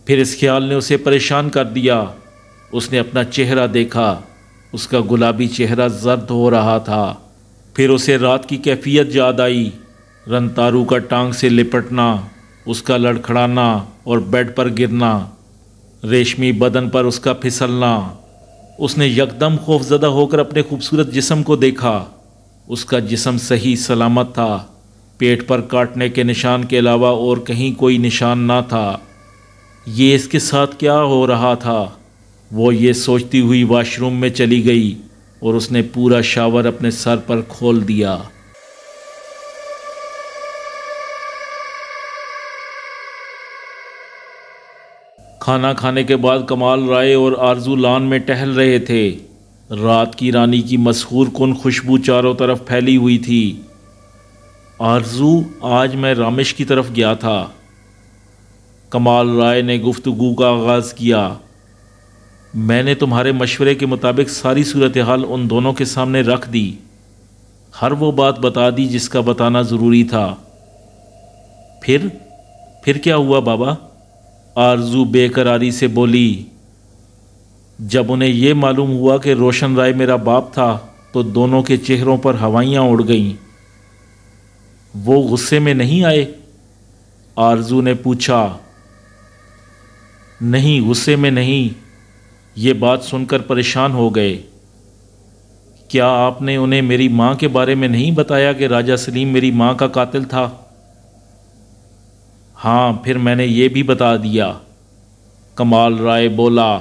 A: پھر اس خیال نے اسے پریشان کر دیا۔ اس نے اپنا چہرہ دیکھا۔ اس کا گلابی چہرہ زرد ہو رہا تھا۔ پھر اسے رات کی کیفیت یاد آئی۔ رنتارو کا ٹانگ سے لپٹنا، اس کا لڑکھڑانا اور بیڈ پر گرنا، ریشمی بدن پر اس کا پھسلنا۔ اس نے یکدم خوفزدہ ہو کر اپنے خوبصورت جسم کو دیکھا۔ اس کا جسم صحیح سلامت تھا۔ پیٹ پر کاٹنے کے نشان کے علاوہ اور کہیں کوئی نشان نہ تھا۔ یہ اس کے ساتھ کیا ہو رہا تھا؟ وہ یہ سوچتی ہوئی واش روم میں چلی گئی اور اس نے پورا شاور اپنے سر پر کھول دیا۔ کھانا کھانے کے بعد کمال رائے اور آرزو لان میں ٹہل رہے تھے۔ رات کی رانی کی مسحور کن خوشبو چاروں طرف پھیلی ہوئی تھی۔ آرزو، آج میں رامش کی طرف گیا تھا۔ کمال رائے نے گفتگو کا آغاز کیا۔ میں نے تمہارے مشورے کے مطابق ساری صورتحال ان دونوں کے سامنے رکھ دی۔ ہر وہ بات بتا دی جس کا بتانا ضروری تھا۔ پھر کیا ہوا بابا؟ آرزو بے قراری سے بولی۔ جب انہیں یہ معلوم ہوا کہ روشن رائے میرا باپ تھا تو دونوں کے چہروں پر ہوائیاں اڑ گئیں۔ وہ غصے میں نہیں آئے؟ آرزو نے پوچھا۔ نہیں، غصے میں نہیں، یہ بات سن کر پریشان ہو گئے۔ کیا آپ نے انہیں میری ماں کے بارے میں نہیں بتایا کہ راجہ سلیم میری ماں کا قاتل تھا؟ ہاں، پھر میں نے یہ بھی بتا دیا، کمال رائے بولا۔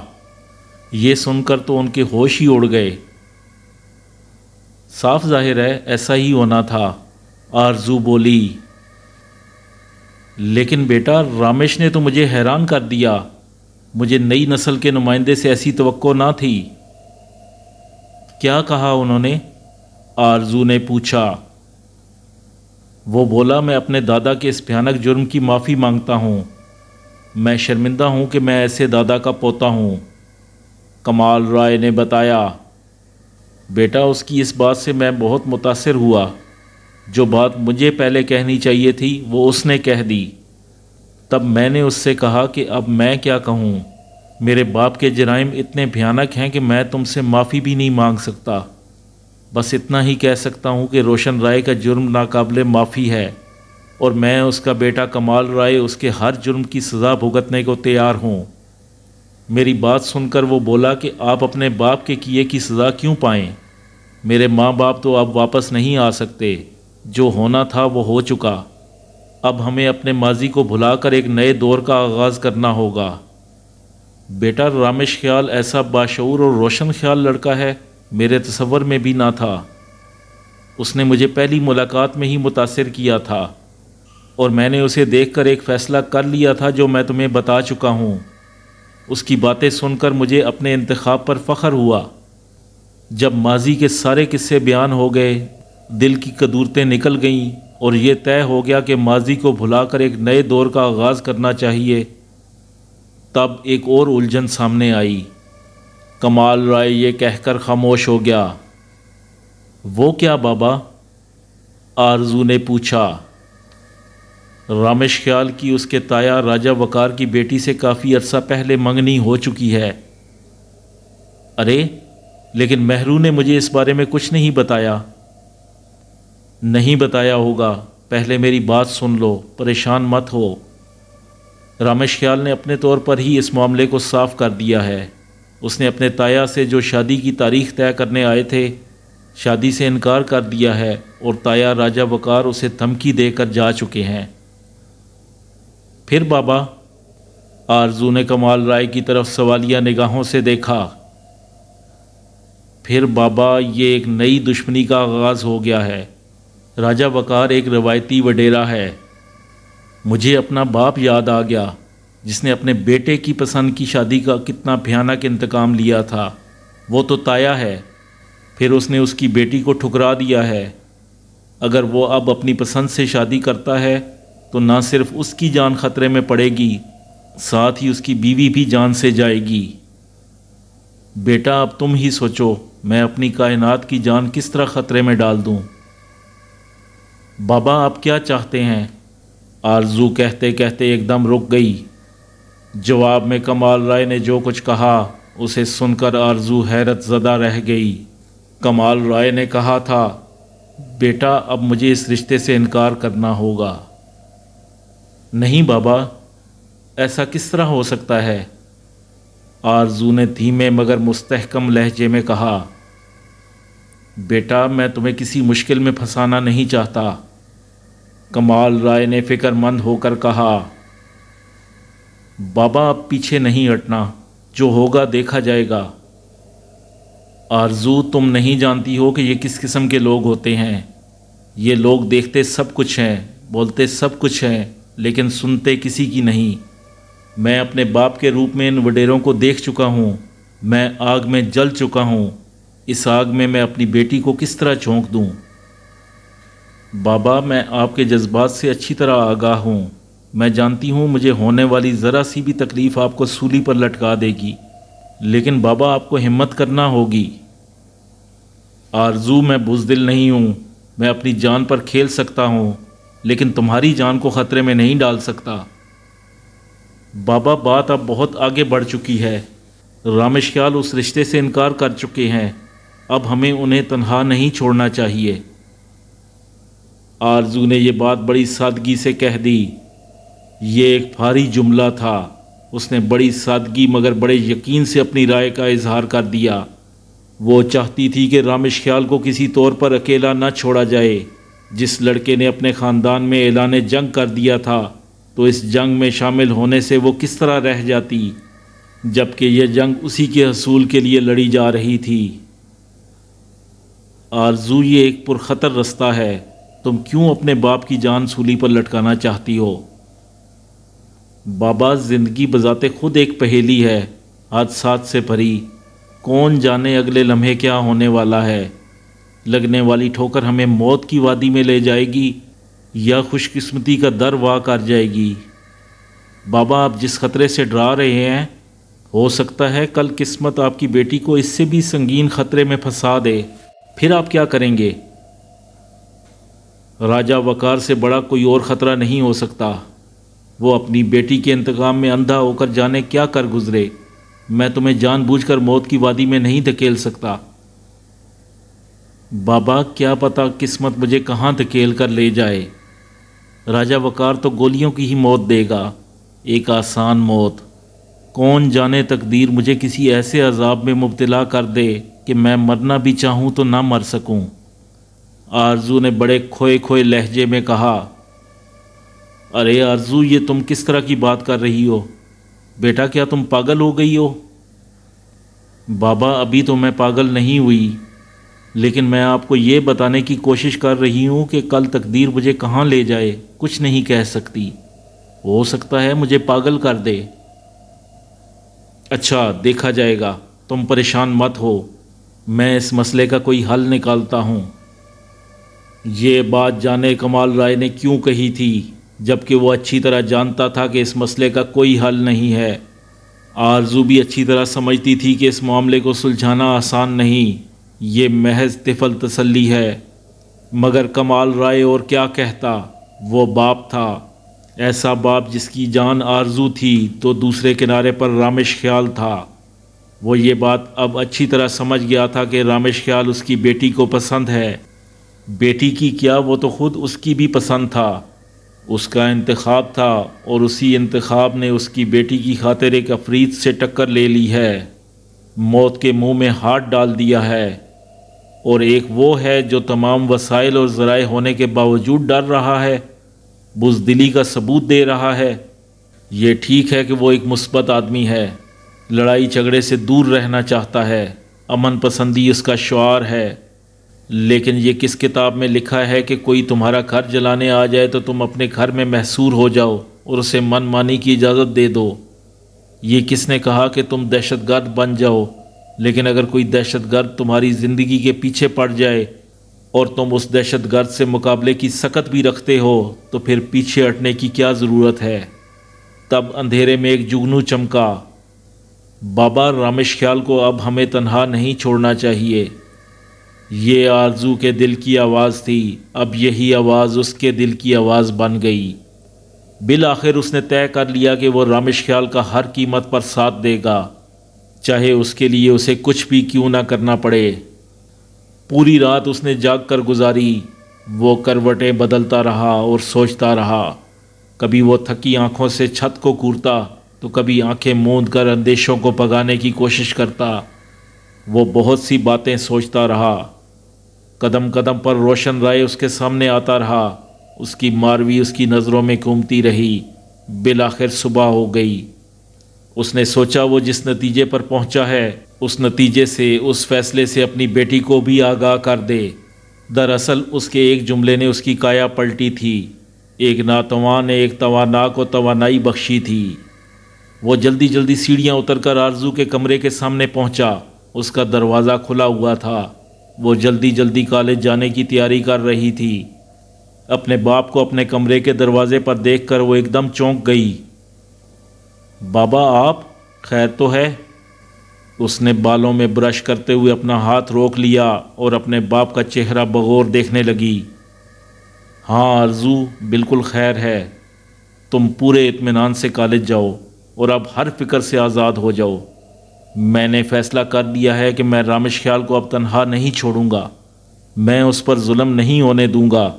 A: یہ سن کر تو ان کے ہوش ہی اڑ گئے۔ صاف ظاہر ہے ایسا ہی ہونا تھا، آرزو بولی۔ لیکن بیٹا، رامش نے تو مجھے حیران کر دیا۔ مجھے نئی نسل کے نمائندے سے ایسی توقع نہ تھی۔ کیا کہا انہوں نے؟ آرزو نے پوچھا۔ وہ بولا، میں اپنے دادا کے اس بھیانک جرم کی معافی مانگتا ہوں۔ میں شرمندہ ہوں کہ میں ایسے دادا کا پوتا ہوں، کمال رائے نے بتایا۔ بیٹا، اس کی اس بات سے میں بہت متاثر ہوا۔ جو بات مجھے پہلے کہنی چاہیے تھی وہ اس نے کہہ دی۔ تب میں نے اس سے کہا کہ اب میں کیا کہوں، میرے باپ کے جرائم اتنے بھیانک ہیں کہ میں تم سے معافی بھی نہیں مانگ سکتا۔ بس اتنا ہی کہہ سکتا ہوں کہ روشن رائے کا جرم ناقابل معافی ہے اور میں اس کا بیٹا کمال رائے اس کے ہر جرم کی سزا بھگتنے کو تیار ہوں۔ میری بات سن کر وہ بولا کہ آپ اپنے باپ کے کیے کی سزا کیوں پائیں؟ میرے ماں باپ تو اب واپس نہیں آ سکتے۔ جو ہونا تھا وہ ہو چکا۔ اب ہمیں اپنے ماضی کو بھلا کر ایک نئے دور کا آغاز کرنا ہوگا۔ بیٹا، رامش خیال ایسا باشعور اور روشن خیال لڑکا ہے، میرے تصور میں بھی نہ تھا۔ اس نے مجھے پہلی ملاقات میں ہی متاثر کیا تھا۔ اور میں نے اسے دیکھ کر ایک فیصلہ کر لیا تھا جو میں تمہیں بتا چکا ہوں۔ اس کی باتیں سن کر مجھے اپنے انتخاب پر فخر ہوا۔ جب ماضی کے سارے قصے بیان ہو گئے، دل کی قدورتیں نکل گئیں اور یہ طے ہو گیا کہ ماضی کو بھلا کر ایک نئے دور کا آغاز کرنا چاہیے، تب ایک اور الجھن سامنے آئی۔ کمال رائے یہ کہہ کر خاموش ہو گیا۔ وہ کیا بابا؟ آرزو نے پوچھا۔ رامش خیال کی اس کے تایا راجہ وقار کی بیٹی سے کافی عرصہ پہلے منگنی ہو چکی ہے۔ ارے لیکن مہرو نے مجھے اس بارے میں کچھ نہیں بتایا۔ نہیں بتایا ہوگا، پہلے میری بات سن لو، پریشان مت ہو۔ رامش خیال نے اپنے طور پر ہی اس معاملے کو صاف کر دیا ہے۔ اس نے اپنے تایا سے جو شادی کی تاریخ طے کرنے آئے تھے، شادی سے انکار کر دیا ہے اور تایا راجہ وقار اسے دھمکی دے کر جا چکے ہیں۔ پھر بابا؟ آرزو نے کمال رائے کی طرف سوالیہ نگاہوں سے دیکھا۔ پھر بابا یہ ایک نئی دشمنی کا آغاز ہو گیا ہے۔ راجہ وقار ایک روایتی وڈیرا ہے۔ مجھے اپنا باپ یاد آ گیا جس نے اپنے بیٹے کی پسند کی شادی کا کتنا بھیانک انتقام لیا تھا۔ وہ تو تایا ہے، پھر اس نے اس کی بیٹی کو ٹھکرا دیا ہے۔ اگر وہ اب اپنی پسند سے شادی کرتا ہے تو نہ صرف اس کی جان خطرے میں پڑے گی، ساتھ ہی اس کی بیوی بھی جان سے جائے گی۔ بیٹا اب تم ہی سوچو، میں اپنی کائنات کی جان کس طرح خطرے میں ڈال دوں؟ بابا آپ کیا چاہتے ہیں؟ آرزو کہتے کہتے ایک دم رک گئی۔ جواب میں کمال رائے نے جو کچھ کہا اسے سن کر آرزو حیرت زدہ رہ گئی۔ کمال رائے نے کہا تھا، بیٹا اب مجھے اس رشتے سے انکار کرنا ہوگا۔ نہیں بابا، ایسا کس طرح ہو سکتا ہے؟ آرزو نے دھیمے مگر مستحکم لہجے میں کہا۔ بیٹا میں تمہیں کسی مشکل میں پھنسانا نہیں چاہتا، کمال رائے نے فکر مند ہو کر کہا۔ بابا اب پیچھے نہیں ہٹنا، جو ہوگا دیکھا جائے گا۔ آرزو تم نہیں جانتی ہو کہ یہ کس قسم کے لوگ ہوتے ہیں۔ یہ لوگ دیکھتے سب کچھ ہیں، بولتے سب کچھ ہیں، لیکن سنتے کسی کی نہیں۔ میں اپنے باپ کے روپ میں ان وڈیروں کو دیکھ چکا ہوں۔ میں آگ میں جل چکا ہوں، اس آگ میں اپنی بیٹی کو کس طرح جھونک دوں؟ بابا میں آپ کے جذبات سے اچھی طرح آگاہ ہوں۔ میں جانتی ہوں مجھے ہونے والی ذرا سی بھی تکلیف آپ کو سولی پر لٹکا دے گی، لیکن بابا آپ کو ہمت کرنا ہوگی۔ آرزو میں بزدل نہیں ہوں، میں اپنی جان پر کھیل سکتا ہوں، لیکن تمہاری جان کو خطرے میں نہیں ڈال سکتا۔ بابا بات اب بہت آگے بڑھ چکی ہے۔ رامش خیال اس رشتے سے انکار کر چکے ہیں، اب ہمیں انہیں تنہا نہیں چھوڑنا چاہیے۔ آرزو نے یہ بات بڑی سادگی سے کہہ دی۔ یہ ایک بھاری جملہ تھا۔ اس نے بڑی سادگی مگر بڑے یقین سے اپنی رائے کا اظہار کر دیا۔ وہ چاہتی تھی کہ رامش خیال کو کسی طور پر اکیلا نہ چھوڑا جائے۔ جس لڑکے نے اپنے خاندان میں اعلان جنگ کر دیا تھا تو اس جنگ میں شامل ہونے سے وہ کس طرح رہ جاتی، جبکہ یہ جنگ اسی کے حصول کے لیے لڑی جا رہی تھی۔ آرزو یہ ایک پرخطر رستہ ہے، تم کیوں اپنے باپ کی جان سولی پر لٹکانا چاہتی ہو؟ بابا زندگی بذات خود ایک پہیلی ہے، حادثات سے بھری، کون جانے اگلے لمحے کیا ہونے والا ہے۔ لگنے والی ٹھوکر ہمیں موت کی وادی میں لے جائے گی یا خوش قسمتی کا در وا کر جائے گی۔ بابا آپ جس خطرے سے ڈرا رہے ہیں، ہو سکتا ہے کل قسمت آپ کی بیٹی کو اس سے بھی سنگین خطرے میں پھنسا دے، پھر آپ کیا کریں گے؟ راجہ وقار سے بڑا کوئی اور خطرہ نہیں ہو سکتا۔ وہ اپنی بیٹی کے انتقام میں اندھا ہو کر جانے کیا کر گزرے۔ میں تمہیں جان بوجھ کر موت کی وادی میں نہیں دھکیل سکتا۔ بابا کیا پتہ قسمت مجھے کہاں دھکیل کر لے جائے۔ راجہ وقار تو گولیوں کی ہی موت دے گا، ایک آسان موت۔ کون جانے تقدیر مجھے کسی ایسے عذاب میں مبتلا کر دے کہ میں مرنا بھی چاہوں تو نہ مر سکوں۔ آرزو نے بڑے کھوئے کھوئے لہجے میں کہا۔ ارے آرزو یہ تم کس طرح کی بات کر رہی ہو؟ بیٹا کیا تم پاگل ہو گئی ہو؟ بابا ابھی تو میں پاگل نہیں ہوئی، لیکن میں آپ کو یہ بتانے کی کوشش کر رہی ہوں کہ کل تقدیر مجھے کہاں لے جائے کچھ نہیں کہہ سکتی، ہو سکتا ہے مجھے پاگل کر دے۔ اچھا دیکھا جائے گا، تم پریشان مت ہو، میں اس مسئلے کا کوئی حل نکالتا ہوں۔ یہ بات جانے کمال رائے نے کیوں کہی تھی، جبکہ وہ اچھی طرح جانتا تھا کہ اس مسئلے کا کوئی حل نہیں ہے۔ آرزو بھی اچھی طرح سمجھتی تھی کہ اس معاملے کو سلجھانا آسان نہیں، یہ محض طفل تسلی ہے۔ مگر کمال رائے اور کیا کہتا، وہ باپ تھا، ایسا باپ جس کی جان آرزو تھی تو دوسرے کنارے پر رامش خیال تھا۔ وہ یہ بات اب اچھی طرح سمجھ گیا تھا کہ رامش خیال اس کی بیٹی کو پسند ہے، بیٹی کی کیا وہ تو خود اس کی بھی پسند تھا، اس کا انتخاب تھا، اور اسی انتخاب نے اس کی بیٹی کی خاطر ایک عفریت سے ٹکر لے لی ہے، موت کے منہ میں ہاتھ ڈال دیا ہے، اور ایک وہ ہے جو تمام وسائل اور ذرائع ہونے کے باوجود ڈر رہا ہے، بزدلی کا ثبوت دے رہا ہے۔ یہ ٹھیک ہے کہ وہ ایک مثبت آدمی ہے، لڑائی جھگڑے سے دور رہنا چاہتا ہے، امن پسندی اس کا شعار ہے، لیکن یہ کس کتاب میں لکھا ہے کہ کوئی تمہارا گھر جلانے آ جائے تو تم اپنے گھر میں محصور ہو جاؤ اور اسے من مانی کی اجازت دے دو؟ یہ کس نے کہا کہ تم دہشت گرد بن جاؤ؟ لیکن اگر کوئی دہشت گرد تمہاری زندگی کے پیچھے پڑ جائے اور تم اس دہشت گرد سے مقابلے کی سکت بھی رکھتے ہو تو پھر پیچھے ہٹنے کی کیا ضرورت ہے؟ تب اندھیرے میں ایک جگنو چمکا، بابا رامش خیال کو اب ہمیں تنہا نہیں چھوڑنا چاہیے۔ یہ آرزو کے دل کی آواز تھی، اب یہی آواز اس کے دل کی آواز بن گئی۔ بالآخر اس نے طے کر لیا کہ وہ رامش خیال کا ہر قیمت پر ساتھ دے گا، چاہے اس کے لیے اسے کچھ بھی کیوں نہ کرنا پڑے۔ پوری رات اس نے جاگ کر گزاری، وہ کروٹیں بدلتا رہا اور سوچتا رہا، کبھی وہ تھکی آنکھوں سے چھت کو گھورتا تو کبھی آنکھیں موند کر اندیشوں کو بھگانے کی کوشش کرتا۔ وہ بہت سی باتیں سوچتا رہا، قدم قدم پر روشن رائے اس کے سامنے آتا رہا، اس کی ماروی اس کی نظروں میں گھومتی رہی۔ بالآخر صبح ہو گئی۔ اس نے سوچا وہ جس نتیجے پر پہنچا ہے اس نتیجے سے، اس فیصلے سے اپنی بیٹی کو بھی آگاہ کر دے۔ دراصل اس کے ایک جملے نے اس کی کایا پلٹی تھی، ایک ناتواں نے ایک توانا کو توانائی بخشی تھی۔ وہ جلدی جلدی سیڑھیاں اتر کر آرزو کے کمرے کے سامنے پہنچا، اس کا دروازہ کھلا ہوا تھا، وہ جلدی جلدی کالج جانے کی تیاری کر رہی تھی۔ اپنے باپ کو اپنے کمرے کے دروازے پر دیکھ کر وہ ایک دم چونک گئی۔ بابا آپ، خیر تو ہے؟ اس نے بالوں میں برش کرتے ہوئے اپنا ہاتھ روک لیا اور اپنے باپ کا چہرہ بغور دیکھنے لگی۔ ہاں آرزو، بالکل خیر ہے، تم پورے اطمینان سے کالج جاؤ اور اب ہر فکر سے آزاد ہو جاؤ۔ میں نے فیصلہ کر لیا ہے کہ میں رامش خیال کو اب تنہا نہیں چھوڑوں گا، میں اس پر ظلم نہیں ہونے دوں گا،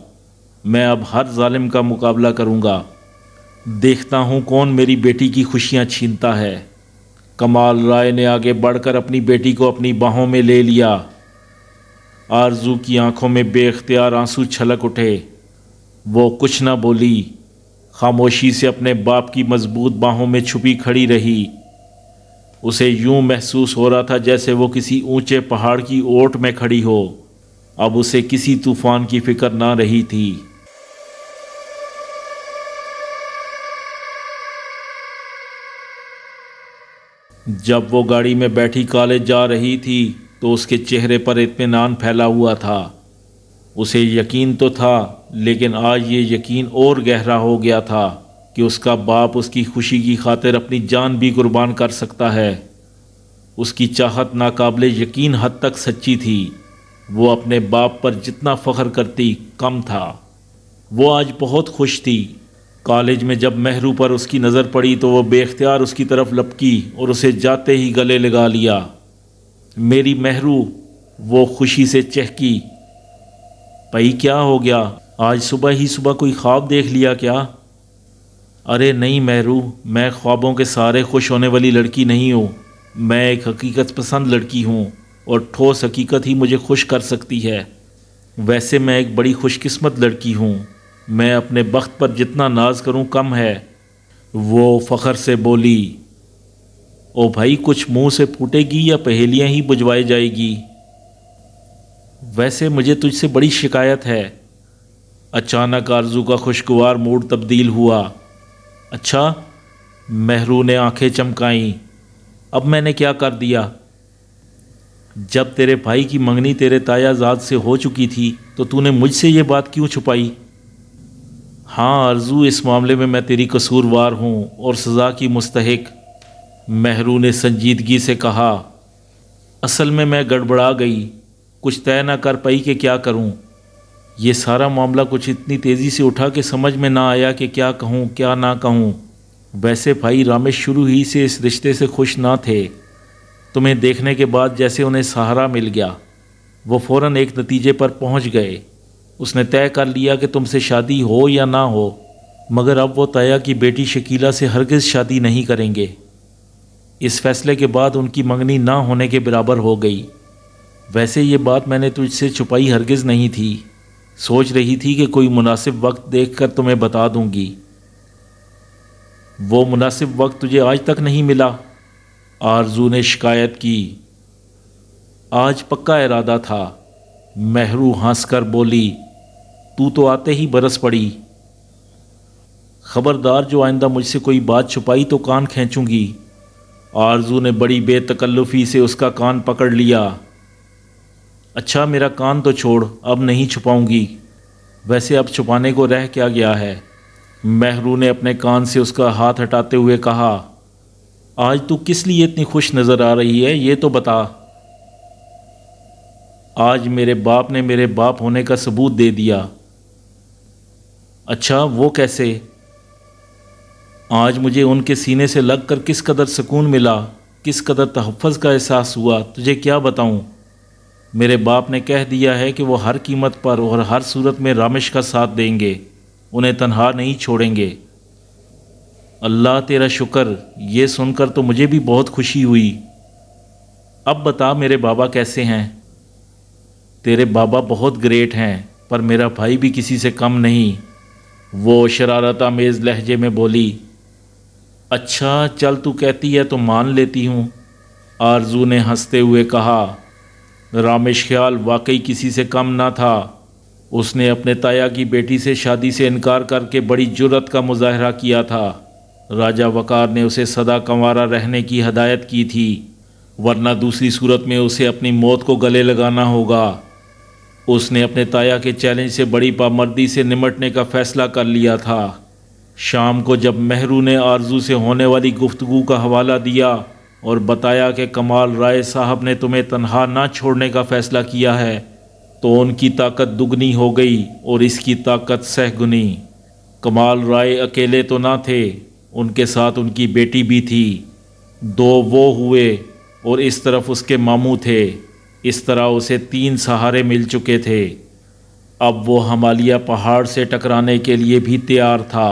A: میں اب ہر ظالم کا مقابلہ کروں گا، دیکھتا ہوں کون میری بیٹی کی خوشیاں چھینتا ہے۔ کمال رائے نے آگے بڑھ کر اپنی بیٹی کو اپنی باہوں میں لے لیا۔ آرزو کی آنکھوں میں بے اختیار آنسو چھلک اٹھے، وہ کچھ نہ بولی، خاموشی سے اپنے باپ کی مضبوط باہوں میں چھپی کھڑی رہی۔ اسے یوں محسوس ہو رہا تھا جیسے وہ کسی اونچے پہاڑ کی اوٹ میں کھڑی ہو، اب اسے کسی طوفان کی فکر نہ رہی تھی۔ جب وہ گاڑی میں بیٹھی کالج جا رہی تھی تو اس کے چہرے پر اطمینان پھیلا ہوا تھا۔ اسے یقین تو تھا، لیکن آج یہ یقین اور گہرا ہو گیا تھا کہ اس کا باپ اس کی خوشی کی خاطر اپنی جان بھی قربان کر سکتا ہے۔ اس کی چاہت ناقابل یقین حد تک سچی تھی، وہ اپنے باپ پر جتنا فخر کرتی کم تھا۔ وہ آج بہت خوش تھی۔ کالج میں جب مہرو پر اس کی نظر پڑی تو وہ بے اختیار اس کی طرف لپکی اور اسے جاتے ہی گلے لگا لیا۔ میری مہرو، وہ خوشی سے چہکی۔ بھائی کیا ہو گیا؟ آج صبح ہی صبح کوئی خواب دیکھ لیا کیا؟ ارے نہیں مہرو، میں خوابوں کے سارے خوش ہونے والی لڑکی نہیں ہوں، میں ایک حقیقت پسند لڑکی ہوں اور ٹھوس حقیقت ہی مجھے خوش کر سکتی ہے۔ ویسے میں ایک بڑی خوش قسمت لڑکی ہوں، میں اپنے بخت پر جتنا ناز کروں کم ہے۔ وہ فخر سے بولی۔ او بھائی، کچھ منہ سے پھوٹے گی یا پہیلیاں ہی بجھوائی جائے گی؟ ویسے مجھے تجھ سے بڑی شکایت ہے۔ اچانک آرزو کا خوشگوار موڈ تبدیل ہوا۔ اچھا؟ مہرو نے آنکھیں چمکائیں۔ اب میں نے کیا کر دیا؟ جب تیرے بھائی کی منگنی تیرے تایا زاد سے ہو چکی تھی تو تو نے مجھ سے یہ بات کیوں چھپائی؟ ہاں آرزو، اس معاملے میں میں تیری قصوروار ہوں اور سزا کی مستحق، مہرو نے سنجیدگی سے کہا۔ اصل میں گڑبڑا گئی، کچھ طے نہ کر پائی کہ کیا کروں۔ یہ سارا معاملہ کچھ اتنی تیزی سے اٹھا کہ سمجھ میں نہ آیا کہ کیا کہوں کیا نہ کہوں۔ ویسے بھائی رامیش شروع ہی سے اس رشتے سے خوش نہ تھے۔ تمہیں دیکھنے کے بعد جیسے انہیں سہارا مل گیا، وہ فوراً ایک نتیجے پر پہنچ گئے۔ اس نے طے کر لیا کہ تم سے شادی ہو یا نہ ہو، مگر اب وہ تایا کی بیٹی شکیلہ سے ہرگز شادی نہیں کریں گے۔ اس فیصلے کے بعد ان کی منگنی نہ ہونے کے برابر ہو گئی۔ ویسے یہ بات میں نے تجھ سے چھپائی ہرگز نہیں تھی، سوچ رہی تھی کہ کوئی مناسب وقت دیکھ کر تمہیں بتا دوں گی۔ وہ مناسب وقت تجھے آج تک نہیں ملا؟ آرزو نے شکایت کی۔ آج پکا ارادہ تھا، مہرو ہنس کر بولی۔ تو آتے ہی برس پڑی۔ خبردار، جو آئندہ مجھ سے کوئی بات چھپائی تو کان کھینچوں گی۔ آرزو نے بڑی بے تکلفی سے اس کا کان پکڑ لیا۔ اچھا میرا کان تو چھوڑ، اب نہیں چھپاؤں گی۔ ویسے اب چھپانے کو رہ کیا گیا ہے؟ مہرو نے اپنے کان سے اس کا ہاتھ ہٹاتے ہوئے کہا۔ آج تو کس لیے اتنی خوش نظر آ رہی ہے، یہ تو بتا۔ آج میرے باپ نے میرے باپ ہونے کا ثبوت دے دیا۔ اچھا وہ کیسے؟ آج مجھے ان کے سینے سے لگ کر کس قدر سکون ملا، کس قدر تحفظ کا احساس ہوا، تجھے کیا بتاؤں۔ میرے باپ نے کہہ دیا ہے کہ وہ ہر قیمت پر اور ہر صورت میں رامیش کا ساتھ دیں گے، انہیں تنہا نہیں چھوڑیں گے۔ اللہ تیرا شکر، یہ سن کر تو مجھے بھی بہت خوشی ہوئی۔ اب بتا میرے بابا کیسے ہیں؟ تیرے بابا بہت گریٹ ہیں، پر میرا بھائی بھی کسی سے کم نہیں، وہ شرارت آمیز لہجے میں بولی۔ اچھا چل، تو کہتی ہے تو مان لیتی ہوں، آرزو نے ہنستے ہوئے کہا۔ رامیش خیال واقعی کسی سے کم نہ تھا۔ اس نے اپنے تایا کی بیٹی سے شادی سے انکار کر کے بڑی جرأت کا مظاہرہ کیا تھا۔ راجہ وقار نے اسے سدا کنوارا رہنے کی ہدایت کی تھی، ورنہ دوسری صورت میں اسے اپنی موت کو گلے لگانا ہوگا۔ اس نے اپنے تایا کے چیلنج سے بڑی پامردی سے نمٹنے کا فیصلہ کر لیا تھا۔ شام کو جب مہرو نے آرزو سے ہونے والی گفتگو کا حوالہ دیا اور بتایا کہ کمال رائے صاحب نے تمہیں تنہا نہ چھوڑنے کا فیصلہ کیا ہے، تو ان کی طاقت دگنی ہو گئی اور اس کی طاقت سہ گنی۔ کمال رائے اکیلے تو نہ تھے، ان کے ساتھ ان کی بیٹی بھی تھی۔ دو وہ ہوئے اور اس طرف اس کے ماموں تھے۔ اس طرح اسے 3 سہارے مل چکے تھے۔ اب وہ ہمالیہ پہاڑ سے ٹکرانے کے لیے بھی تیار تھا۔